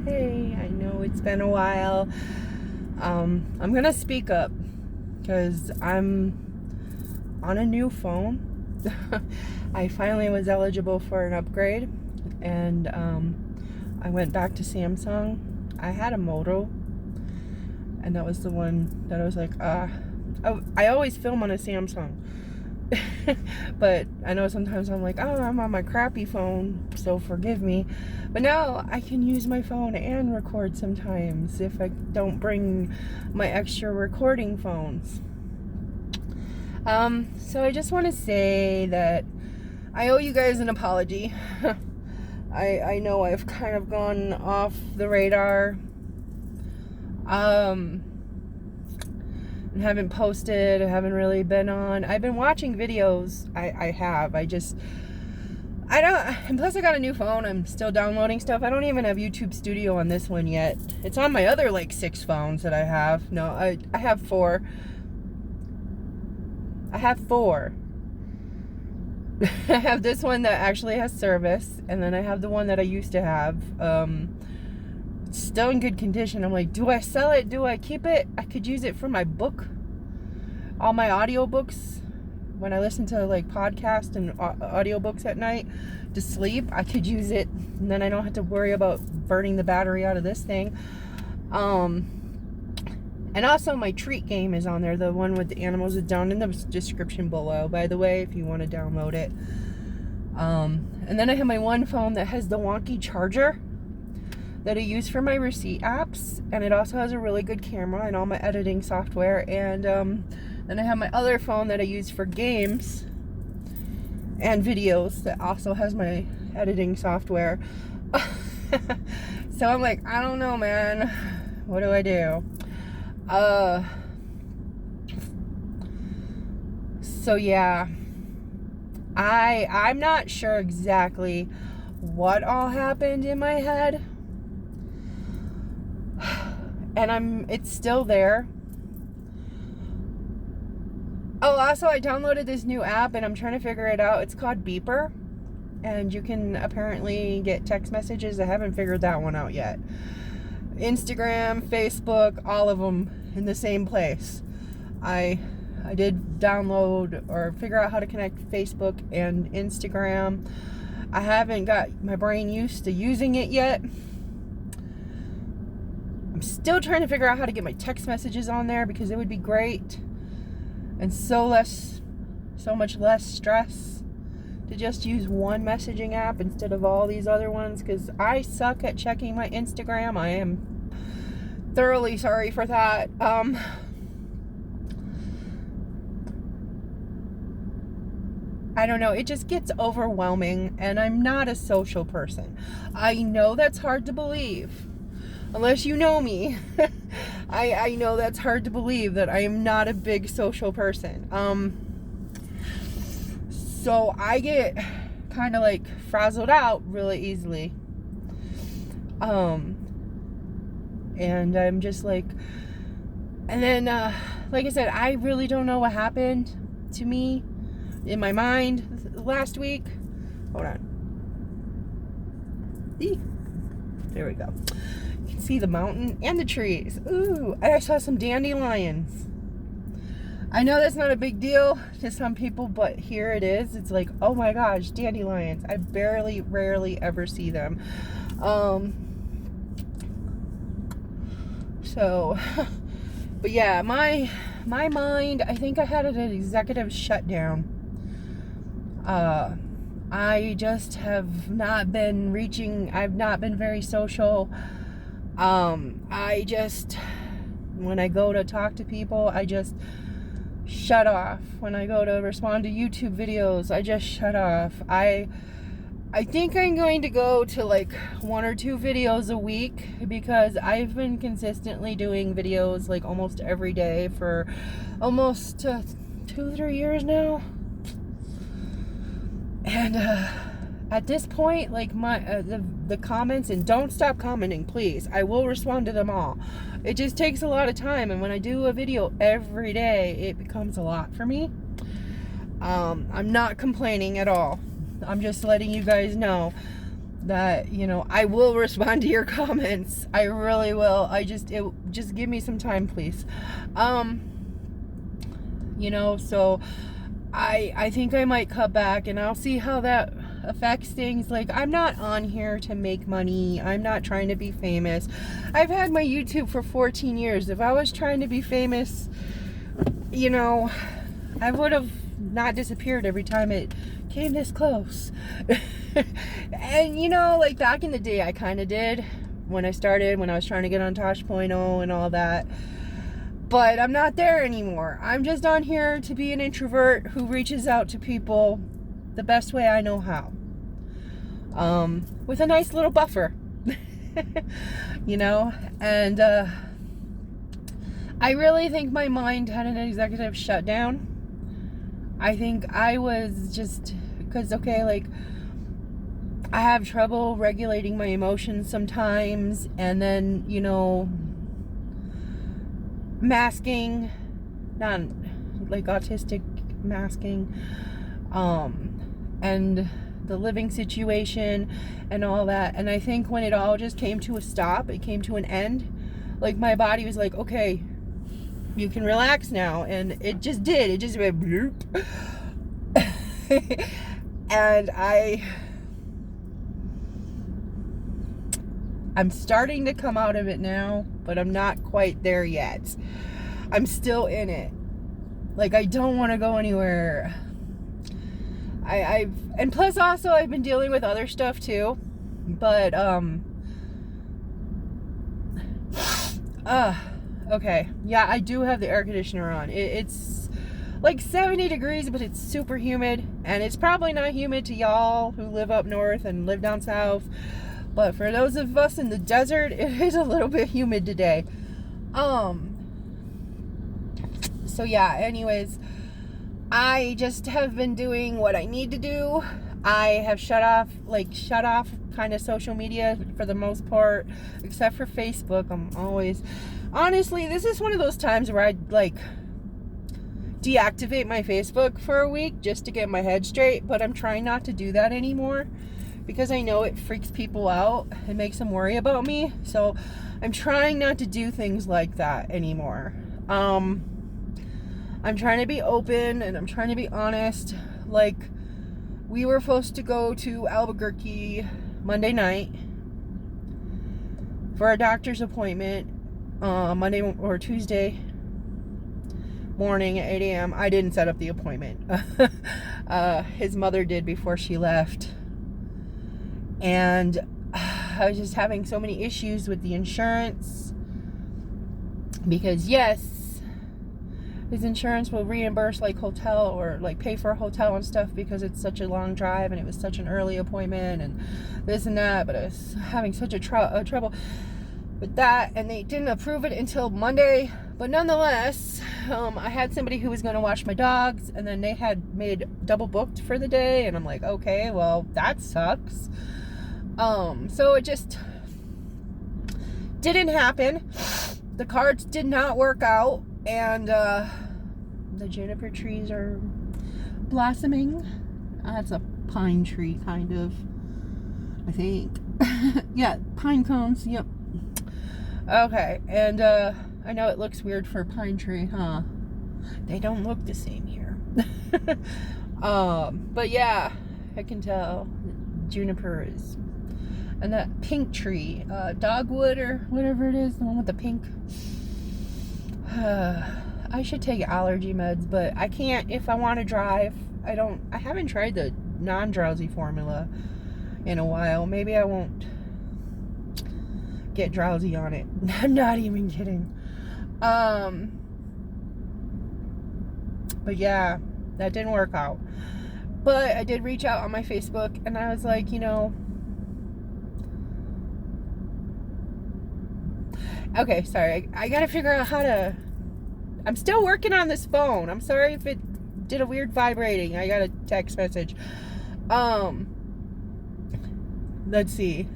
Hey, I know it's been a while. I'm gonna speak up because I'm on a new phone. I finally was eligible for an upgrade, and I went back to Samsung. I had a Moto, and that was the one that I was like, I always film on a Samsung. But I know sometimes I'm like, oh, I'm on my crappy phone, so forgive me. But now I can use my phone and record sometimes if I don't bring my extra recording phones. So I just want to say that I owe you guys an apology. I know I've kind of gone off the radar. And haven't posted, I haven't really been on. I've been watching videos. I have. And plus I got a new phone. I'm still downloading stuff. I don't even have YouTube Studio on this one yet. It's on my other 6 phones that I have. No, I have 4. I have 4. I have this one that actually has service, and then I have the one that I used to have. It's still in good condition. I'm like, do I sell it? Do I keep it? I could use it for my book. All my audiobooks. When I listen to podcasts and audiobooks at night to sleep, I could use it, and then I don't have to worry about burning the battery out of this thing. And also my treat game is on there, the one with the animals. Is down in the description below, by the way, if you want to download it. And then I have my one phone that has the wonky charger that I use for my receipt apps, and it also has a really good camera and all my editing software. And then I have my other phone that I use for games and videos that also has my editing software. So I'm like, I don't know, man. What do I do? So yeah, I'm not sure exactly what all happened in my head, and it's still there. Oh, also I downloaded this new app and I'm trying to figure it out. It's called Beeper, and you can apparently get text messages. I haven't figured that one out yet. Instagram, Facebook, all of them in the same place. I did download or figure out how to connect Facebook and Instagram. I haven't got my brain used to using it yet. I'm still trying to figure out how to get my text messages on there, because it would be great and so much less stress to just use one messaging app instead of all these other ones, because I suck at checking my Instagram. I am thoroughly sorry for that. I don't know, it just gets overwhelming, and I'm not a social person. I know that's hard to believe, unless you know me. I know that's hard to believe that I am not a big social person. So I get kind of frazzled out really easily. And I'm just and then, like I said, I really don't know what happened to me in my mind last week. Hold on. There we go. You can see the mountain and the trees. Ooh, and I saw some dandelions. I know that's not a big deal to some people, but here it is. It's like, oh my gosh, dandelions. I rarely ever see them. So, but yeah, my mind, I think I had an executive shutdown. I just have not been I've not been very social. When I go to talk to people, I just shut off. When I go to respond to YouTube videos, I just shut off. I think I'm going to go to 1 or 2 videos a week, because I've been consistently doing videos almost every day for almost 2-3 years now. And at this point, the comments, and don't stop commenting, please. I will respond to them all. It just takes a lot of time, and when I do a video every day, it becomes a lot for me. I'm not complaining at all. I'm just letting you guys know. that, you know, I will respond to your comments. I really will. Just give me some time, please. You know, so I think I might cut back, and I'll see how that affects things. Like, I'm not on here to make money. I'm not trying to be famous. I've had my YouTube for 14 years. If I was trying to be famous, you know, I would have not disappeared every time it came this close. And, you know, like, back in the day, I kind of did when I started, when I was trying to get on Tosh.0 and all that. But I'm not there anymore. I'm just on here to be an introvert who reaches out to people the best way I know how. With a nice little buffer. You know? And I really think my mind had an executive shutdown. I think I was just... Because, okay, like, I have trouble regulating my emotions sometimes. And then, you know... masking, not like autistic masking, and the living situation and all that. And I think when it all just came to a stop, it came to an end, like, my body was like, okay, you can relax now. And it just did. It just went bloop. And I'm starting to come out of it now, but I'm not quite there yet. I'm still in it. Like, I don't want to go anywhere. And plus also I've been dealing with other stuff too. But, okay. Yeah, I do have the air conditioner on. It's like 70 degrees, but it's super humid. And it's probably not humid to y'all who live up north and live down south. But for those of us in the desert, it is a little bit humid today. So yeah, anyways, I just have been doing what I need to do. I have shut off kind of social media for the most part, except for Facebook. Honestly, this is one of those times where I'd like deactivate my Facebook for a week just to get my head straight, but I'm trying not to do that anymore because I know it freaks people out. It makes them worry about me. So I'm trying not to do things like that anymore. I'm trying to be open and I'm trying to be honest. Like, we were supposed to go to Albuquerque Monday night for a doctor's appointment, Monday or Tuesday morning at 8 a.m. I didn't set up the appointment. His mother did before she left. And I was just having so many issues with the insurance. Because yes, his insurance will reimburse like hotel or like pay for a hotel and stuff because it's such a long drive and it was such an early appointment and this and that. But I was having such a trouble with that, and they didn't approve it until Monday. But nonetheless, I had somebody who was going to watch my dogs, and then they had made double booked for the day, and I'm like, okay, well, that sucks. So it just didn't happen. The cards did not work out, and the juniper trees are blossoming. That's a pine tree, kind of, I think. Yeah, pine cones, yep. Okay, and I know it looks weird for a pine tree, huh? They don't look the same here. But yeah, I can tell juniper is. And that pink tree, dogwood or whatever it is, the one with the pink. I should take allergy meds, but I can't if I want to drive. I haven't tried the non-drowsy formula in a while. Maybe I won't get drowsy on it. I'm not even kidding. But yeah, that didn't work out. But I did reach out on my Facebook, and I was like, you know, okay, sorry, I gotta figure out how to, I'm still working on this phone. I'm sorry if it did a weird vibrating. I got a text message. Let's see.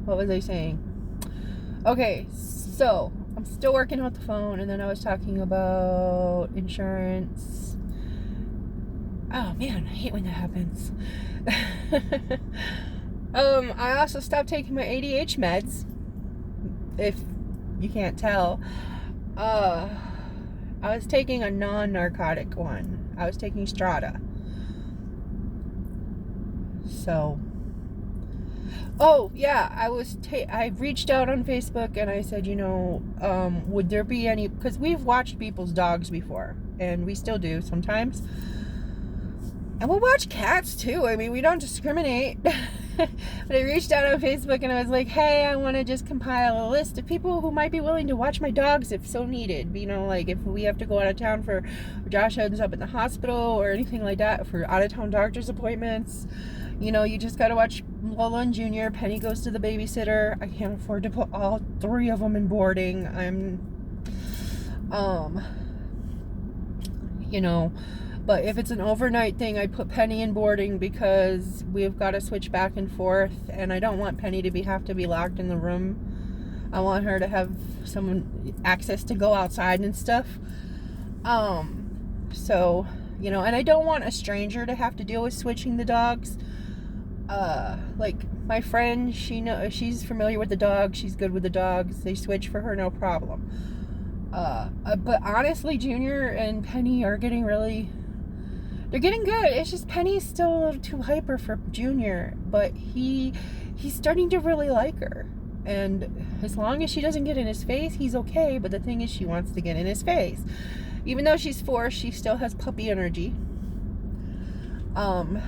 What was I saying? Okay, so I'm still working on the phone, and then I was talking about insurance. Oh man, I hate when that happens. I also stopped taking my ADH meds, if you can't tell. I was taking a non-narcotic one. I was taking Strata. So, oh yeah, I reached out on Facebook and I said, would there be any, because we've watched people's dogs before, and we still do sometimes. And we'll watch cats too. I mean, we don't discriminate. But I reached out on Facebook and I was like, hey, I want to just compile a list of people who might be willing to watch my dogs if so needed. Like if we have to go out of town for Josh ends up in the hospital or anything like that, for out of town doctor's appointments. You just got to watch Lola and Junior. Penny goes to the babysitter. I can't afford to put all 3 of them in boarding. But if it's an overnight thing, I put Penny in boarding because we've got to switch back and forth, and I don't want Penny to have to be locked in the room. I want her to have someone access to go outside and stuff. So, and I don't want a stranger to have to deal with switching the dogs. Like my friend, she's familiar with the dogs. She's good with the dogs. They switch for her, no problem. But honestly, Junior and Penny are getting they're getting good. It's just Penny's still a little too hyper for Junior, but he's starting to really like her. And as long as she doesn't get in his face, he's okay. But the thing is, she wants to get in his face. Even though she's 4, she still has puppy energy. And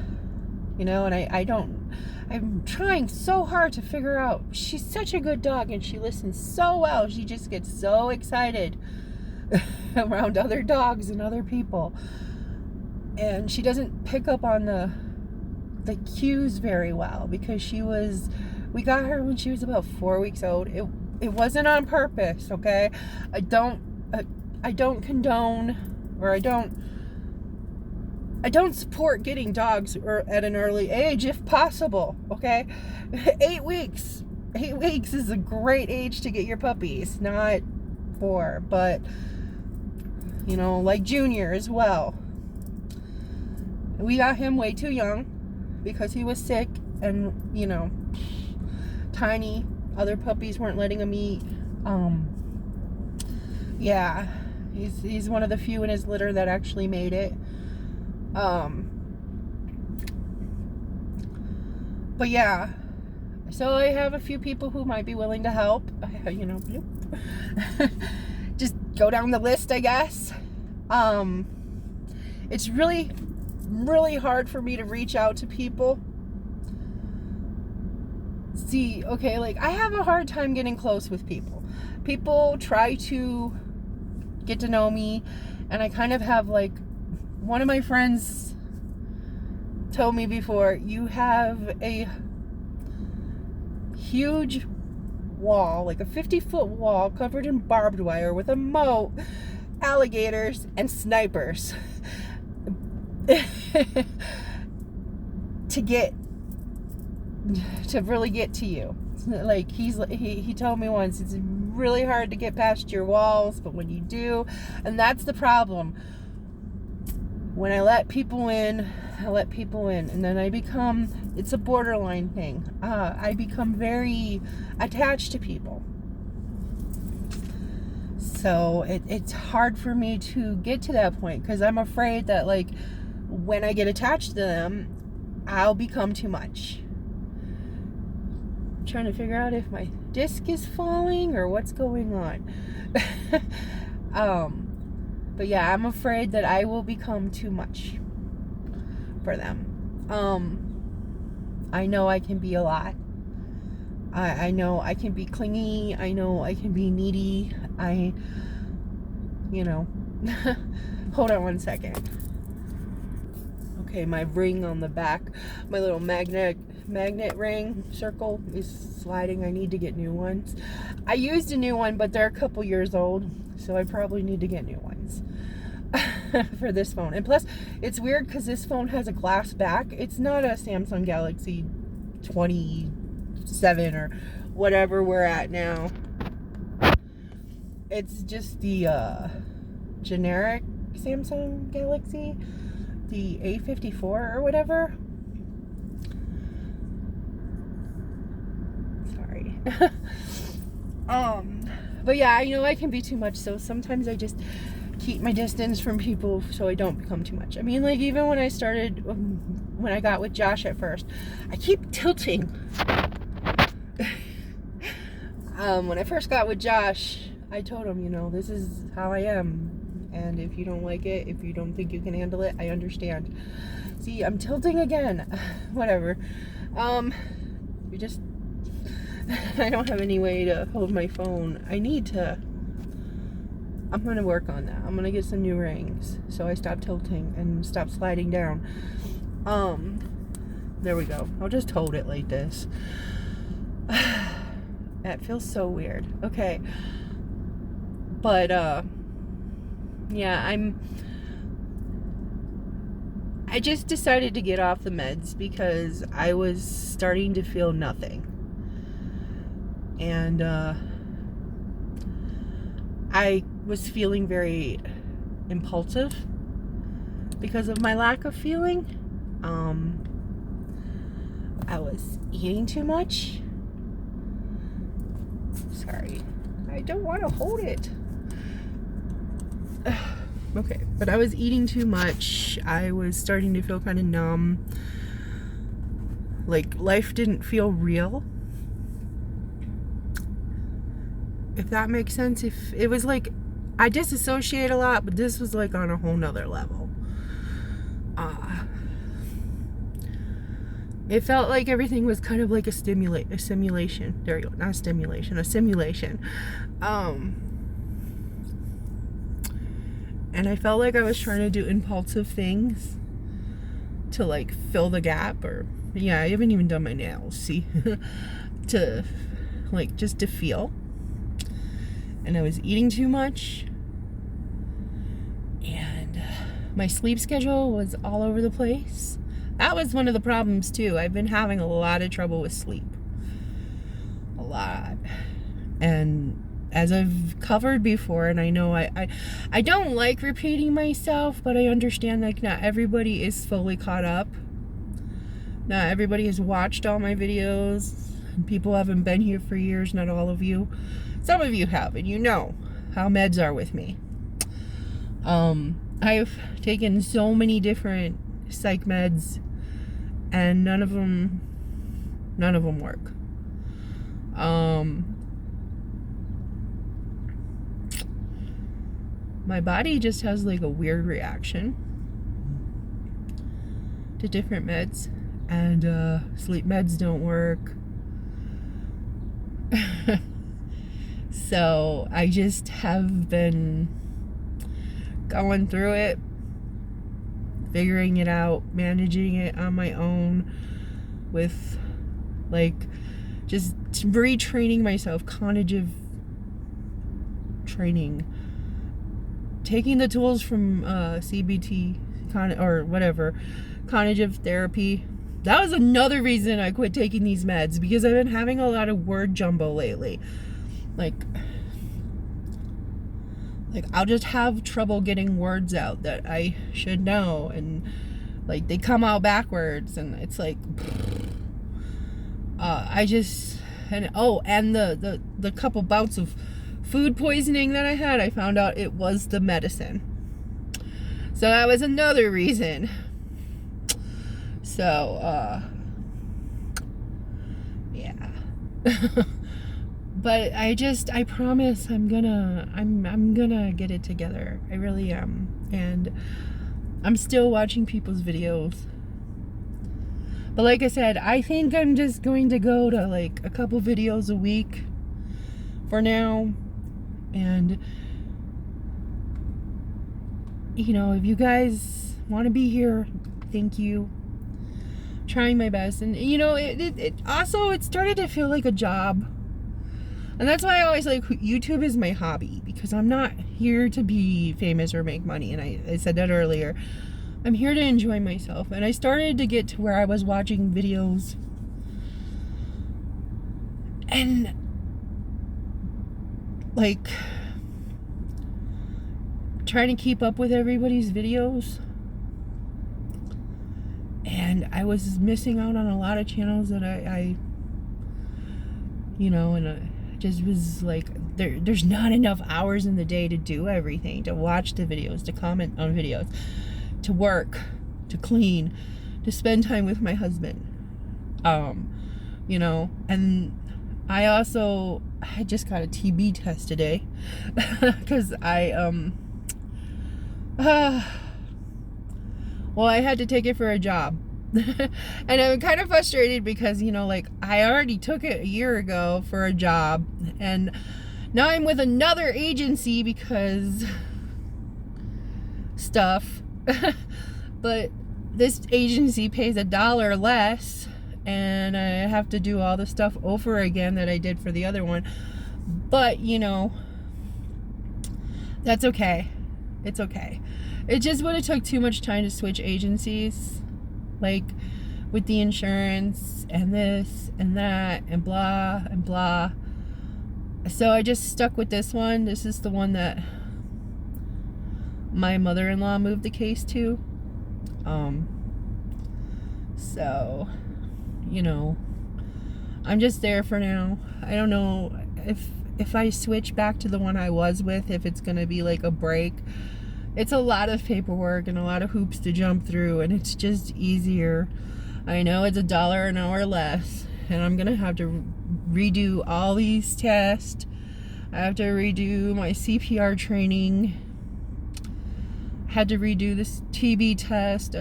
I'm trying so hard to figure out, she's such a good dog and she listens so well. She just gets so excited around other dogs and other people. And she doesn't pick up on the cues very well because we got her when she was about 4 weeks old. It wasn't on purpose, okay? I don't condone, or I don't support getting dogs at an early age if possible, okay? 8 weeks. 8 weeks is a great age to get your puppies, not 4, but like Junior as well. We got him way too young because he was sick and, tiny. Other puppies weren't letting him eat. Yeah, he's one of the few in his litter that actually made it. But yeah, so I have a few people who might be willing to help. Just go down the list, I guess. It's really, really hard for me to reach out to people. See, okay, like I have a hard time getting close with people. People try to get to know me, and I kind of have like, one of my friends told me before, you have a huge wall, like a 50-foot wall covered in barbed wire with a moat, alligators, and snipers to really get to you. Like he told me once, it's really hard to get past your walls, but when you do, and that's the problem. When I let people in, and then it's a borderline thing. I become very attached to people. So it's hard for me to get to that point because I'm afraid that like when I get attached to them, I'll become too much. I'm trying to figure out if my disc is falling or what's going on. But yeah, I'm afraid that I will become too much for them. I know I can be a lot. I know I can be clingy. I know I can be needy. Hold on one second. Okay, my ring on the back, my little magnet ring circle is sliding. I need to get new ones. I used a new one, but they're a couple years old, so I probably need to get new ones for this phone. And plus, it's weird because this phone has a glass back. It's not a Samsung Galaxy 27 or whatever we're at now. It's just the generic Samsung Galaxy, the A54 or whatever. But yeah, I know I can be too much, so sometimes I just keep my distance from people so I don't become too much. I mean, like, even when I started, when I got with Josh at first, I keep tilting. When I first got with Josh, I told him, you know, this is how I am, and if you don't like it, if you don't think you can handle it, I understand. See, I'm tilting again. Whatever. We just, I don't have any way to hold my phone. I'm going to work on that. I'm going to get some new rings so I stop tilting and stop sliding down. There we go. I'll just hold it like this. That feels so weird. Okay. But, yeah, I just decided to get off the meds because I was starting to feel nothing. And, I was feeling very impulsive because of my lack of feeling. I was eating too much. Sorry. I don't want to hold it. Okay, but I was eating too much. I was starting to feel kind of numb. Like, life didn't feel real. If that makes sense. If it was like, I disassociate a lot, but this was like on a whole nother level. It felt like everything was kind of like a simulation. There you go. Not a stimulation, a simulation. And I felt like I was trying to do impulsive things to like fill the gap, or yeah, I haven't even done my nails, see? To like, just to feel. And I was eating too much, and my sleep schedule was all over the place. That was one of the problems too. I've been having a lot of trouble with sleep. A lot. And as I've covered before, and I know I don't like repeating myself, but I understand like not everybody is fully caught up. Not everybody has watched all my videos. People haven't been here for years, not all of you. Some of you have, and you know how meds are with me. I've taken so many different psych meds, and none of them work. My body just has like a weird reaction to different meds, and sleep meds don't work. So I just have been going through it, figuring it out, managing it on my own with like just retraining myself, cognitive training, taking the tools from CBT or whatever, cognitive therapy. That was another reason I quit taking these meds, because I've been having a lot of word jumbo lately. Like I'll just have trouble getting words out that I should know, and like they come out backwards, and it's like and the couple bouts of food poisoning that I had, I found out it was the medicine. So that was another reason. So yeah. But I promise I'm gonna get it together. I really am. And I'm still watching people's videos. But like I said, I think I'm just going to go to like a couple videos a week for now. And you know, if you guys want to be here, thank you. I'm trying my best. And you know, it also started to feel like a job. And that's why I always like YouTube is my hobby, because I'm not here to be famous or make money. And I said that earlier. I'm here to enjoy myself. And I started to get to where I was watching videos and like trying to keep up with everybody's videos. And I was missing out on a lot of channels that I And I just was like, there's not enough hours in the day to do everything, to watch the videos, to comment on videos, to work, to clean, to spend time with my husband. And I just got a TB test today because I had to take it for a job. And I'm kind of frustrated because, I already took it a year ago for a job, and now I'm with another agency because stuff. But this agency pays $1 less, and I have to do all the stuff over again that I did for the other one. But, that's okay. It's okay. It just would have took too much time to switch agencies, like with the insurance and this and that and blah and blah. So I just stuck with this one. This is the one that my mother-in-law moved the case to. So, I'm just there for now. I don't know if I switch back to the one I was with, if it's gonna be like a break. It's a lot of paperwork and a lot of hoops to jump through, and it's just easier. I know it's $1 an hour less, and I'm gonna have to redo all these tests. I have to redo my CPR training. I had to redo this TB test.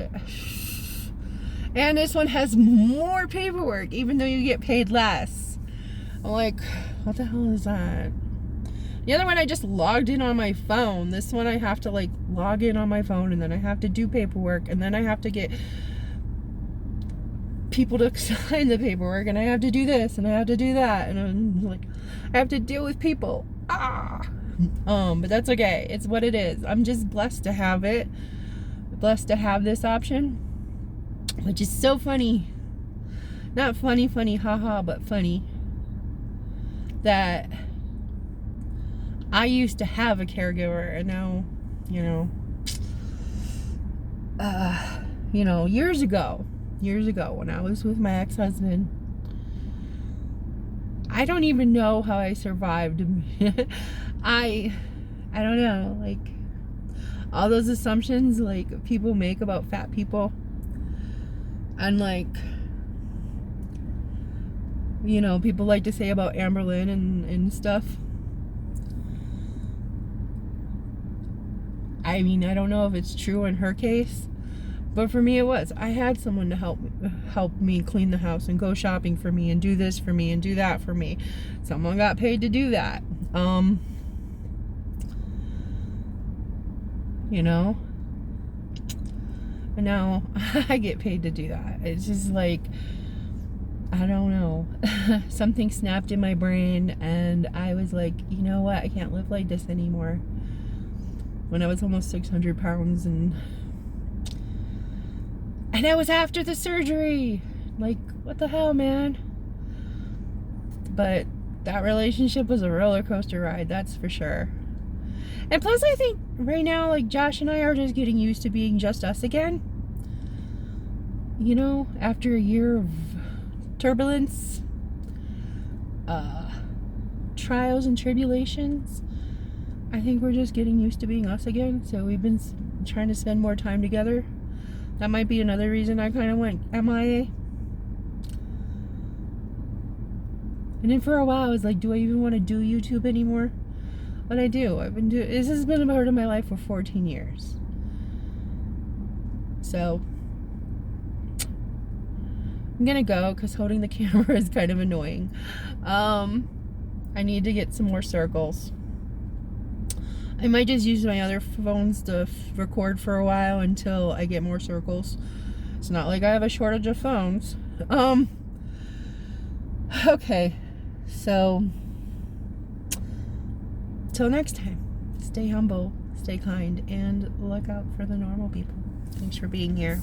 And this one has more paperwork, even though you get paid less. I'm like, what the hell is that? The other one I just logged in on my phone. This one I have to log in on my phone, and then I have to do paperwork, and then I have to get people to sign the paperwork, and I have to do this, and I have to do that, and I'm like, I have to deal with people. But that's okay. It's what it is. I'm just blessed to have it. Blessed to have this option, which is so funny. Not funny, haha, but funny. That I used to have a caregiver, and now, years ago when I was with my ex-husband, I don't even know how I survived. I don't know, all those assumptions people make about fat people, and people like to say about Amberlynn and stuff. I mean, I don't know if it's true in her case, but for me it was. I had someone to help me clean the house and go shopping for me and do this for me and do that for me. Someone got paid to do that. And now I get paid to do that. It's just I don't know. Something snapped in my brain, and I was like, you know what? I can't live like this anymore. When I was almost 600 pounds, and I was after the surgery. What the hell, man? But that relationship was a roller coaster ride, that's for sure. And plus, I think right now, Josh and I are just getting used to being just us again. After a year of turbulence, trials and tribulations, I think we're just getting used to being us again. So we've been trying to spend more time together. That might be another reason I kind of went MIA. And then for a while I was like, do I even want to do YouTube anymore? But I do. This has been a part of my life for 14 years. So I'm gonna go because holding the camera is kind of annoying. I need to get some more circles. I might just use my other phones to record for a while until I get more circles. It's not like I have a shortage of phones. Okay, so till next time, stay humble, stay kind, and look out for the normal people. Thanks for being here.